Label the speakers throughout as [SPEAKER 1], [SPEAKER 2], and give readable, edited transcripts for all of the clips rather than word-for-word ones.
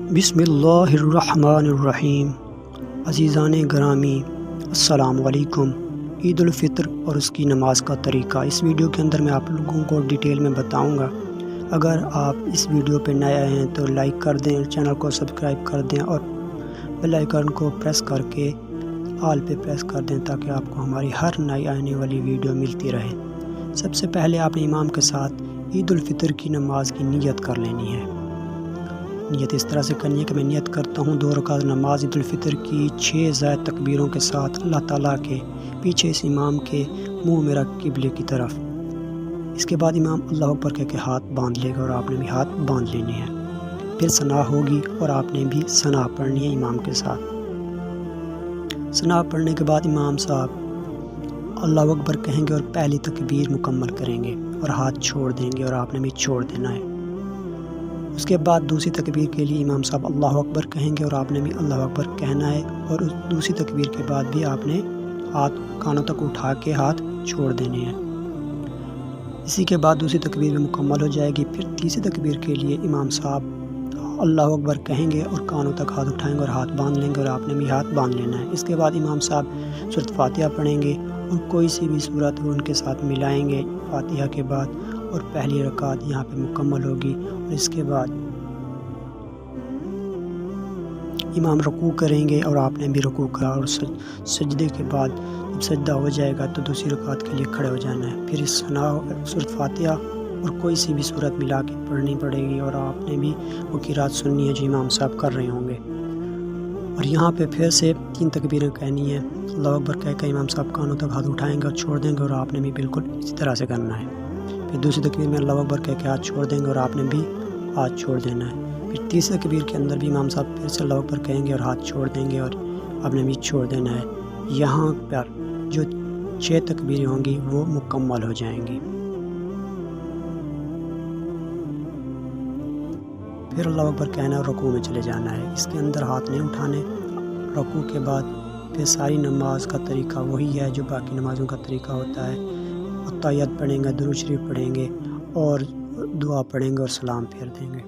[SPEAKER 1] बिस्मिल्लाहिर्रहमानिर्रहीम। अज़ीज़ान ग्रामी, अस्सलाम वालेकुम। ईद उल फ़ितर और उसकी नमाज का तरीका इस वीडियो के अंदर मैं आप लोगों को डिटेल में बताऊंगा। अगर आप इस वीडियो पे नए आए हैं तो लाइक कर दें, चैनल को सब्सक्राइब कर दें और बेल आइकन को प्रेस करके ऑल पे प्रेस कर दें ताकि आपको हमारी हर नई आने वाली वीडियो मिलती रहे। सबसे पहले आपने इमाम के साथ ईद उल फ़ितर की नमाज की नियत कर लेनी है। नियत इस तरह से करनी है कि मैं नियत करता हूँ 2 रकात नमाज ईद उल फ़ितर की 6 ज़ायद तकबीरों के साथ अल्लाह ताला के पीछे इस इमाम के मुंह में रख किबले की तरफ। इसके बाद इमाम अल्लाह अकबर कह के हाथ बांध लेगा और आपने भी हाथ बांध लेने हैं। फिर सना होगी और आपने भी सना पढ़नी है इमाम के साथ। सना पढ़ने के बाद इमाम साहब अल्लाह अकबर कहेंगे और पहली तकबीर मुकम्मल करेंगे और हाथ छोड़ देंगे और आपने भी छोड़ देना है। उसके बाद दूसरी तकबीर के लिए इमाम साहब अल्लाह अकबर कहेंगे और आपने भी अल्लाह अकबर कहना है और उस दूसरी तकबीर के बाद भी आपने हाथ कानों तक उठा के हाथ छोड़ देने हैं। इसी के बाद दूसरी तकबीर भी मुकम्मल हो जाएगी। फिर तीसरी तकबीर के लिए इमाम साहब अल्लाह अकबर कहेंगे और कानों तक हाथ उठाएंगे और हाथ बांध लेंगे और आपने भी हाथ बांध लेना है। इसके बाद इमाम साहब सूरत फातिहा पढ़ेंगे और कोई सी भी सूरत वो उनके साथ मिलाएंगे फातिहा के बाद और पहली रकात यहाँ पे मुकम्मल होगी। और इसके बाद इमाम रुकू करेंगे और आपने भी रुकू करा और सजदे के बाद जब सजदा हो जाएगा तो दूसरी रकात के लिए खड़े हो जाना है। फिर इस सना सूरत फातिहा और कोई सी भी सूरत मिला के पढ़नी पड़ेगी और आपने भी वो क़िरात सुननी है जो इमाम साहब कर रहे होंगे। और यहाँ पे फिर से 3 तकबीरें कहनी है। अल्लाह अकबर कह के इमाम साहब कानों तक हाथ उठाएंगे और छोड़ देंगे और आपने भी बिल्कुल इसी तरह से करना है। फिर दूसरी तकबीर में अल्लाह अकबर कह के हाथ छोड़ देंगे और आपने भी हाथ छोड़ देना है। फिर तीसरी तकबीर के अंदर भी इमाम साहब फिर से अल्लाह अकबर कहेंगे और हाथ छोड़ देंगे और आपने भी छोड़ देना है। यहाँ पर जो 6 तकबीरें होंगी वो मुकम्मल हो जाएंगी। फिर अल्लाह अकबर कहना है और रुकू में चले जाना है। इसके अंदर हाथ नहीं उठाने। रुकू के बाद फिर सारी नमाज का तरीका वही है जो बाकी नमाज़ों का तरीका होता है। अत्ताहियात पढ़ेंगे, दुरूद शरीफ पढ़ेंगे और दुआ पढ़ेंगे और सलाम फेर देंगे।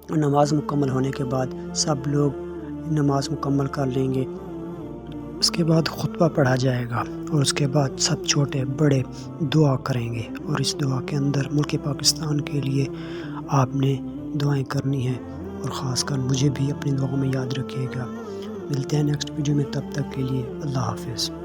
[SPEAKER 1] और नमाज मुकम्मल होने के बाद सब लोग नमाज मुकम्मल कर लेंगे। उसके बाद खुतबा पढ़ा जाएगा और उसके बाद सब छोटे बड़े दुआ करेंगे। और इस दुआ के अंदर मुल्क पाकिस्तान के लिए आपने दुआएं करनी है और ख़ासकर मुझे भी अपनी दुआओं में याद रखिएगा। मिलते हैं नेक्स्ट वीडियो में, तब तक के लिए अल्लाह हाफ़िज़।